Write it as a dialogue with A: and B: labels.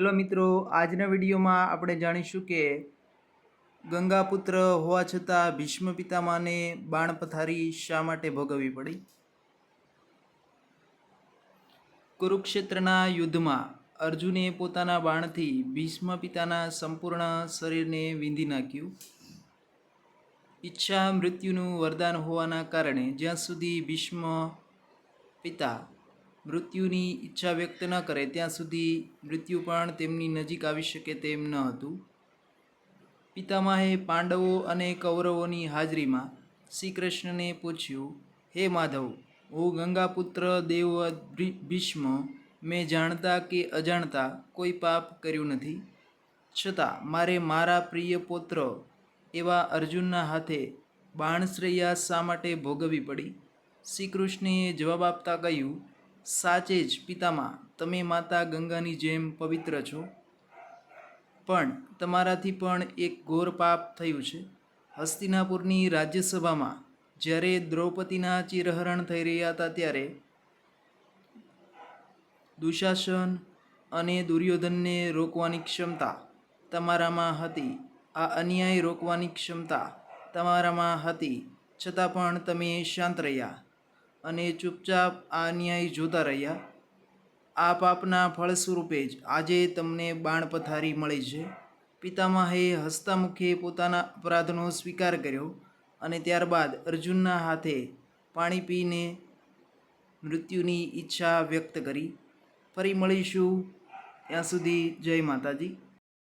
A: Hello મિત્રો, આજના વિડીયોમાં આપણે જાણીશું કે ગંગાપુત્ર હોવા છતાં ભીષ્મ પિતામહને બાણ પથારી શા માટે ભોગવવી પડી? કુરુક્ષેત્રના યુદ્ધમાં અર્જુને પોતાના બાણથી ભીષ્મ પિતાના સંપૂર્ણ શરીરને વીંધી નાખ્યું. ઈચ્છા મૃત્યુનું વરદાન હોવાના કારણે જ્યાં સુધી ભીષ્મ પિતા મૃત્યુની ઈચ્છા વ્યક્ત ન કરે ત્યાં સુધી મૃત્યુ પણ તેમની નજીક આવી શકે તેમ ન હતું. પિતામહે પાંડવો અને કૌરવોની હાજરીમાં શ્રી કૃષ્ણને પૂછ્યું, હે માધવ, હું ગંગાપુત્ર દેવવત ભીષ્મ મેં જાણતા કે અજાણતા કોઈ પાપ કર્યું નથી, છતાં મારે મારા પ્રિય પૌત્ર એવા અર્જુનના હાથે બાણશ્રૈયા શા માટે ભોગવવી પડી? શ્રી કૃષ્ણએ જવાબ આપતા કહ્યું, સાચે જ પિતામહ, તમે માતા ગંગાની જેમ પવિત્ર છો, પણ તમારાથી પણ એક ઘોર પાપ થયું છે. હસ્તિનાપુરની રાજ્યસભામાં જ્યારે દ્રૌપદીના ચિરહરણ થઈ રહ્યા હતા ત્યારે દુશાસન અને દુર્યોધનને રોકવાની ક્ષમતા તમારામાં હતી. આ અન્યાય રોકવાની ક્ષમતા તમારામાં હતી, છતાં પણ તમે શાંત રહ્યા અને ચૂપચાપ આ અન્યાય જોતા રહ્યા. આ પાપના ફળ સ્વરૂપે જ આજે તમને બાણ પથારી મળી છે. પિતામહે હસતા મુખે પોતાના અપરાધનો સ્વીકાર કર્યો અને ત્યારબાદ અર્જુનના હાથે પાણી પીને મૃત્યુની ઈચ્છા વ્યક્ત કરી. ફરી મળીશું, ત્યાં સુધી જય માતાજી.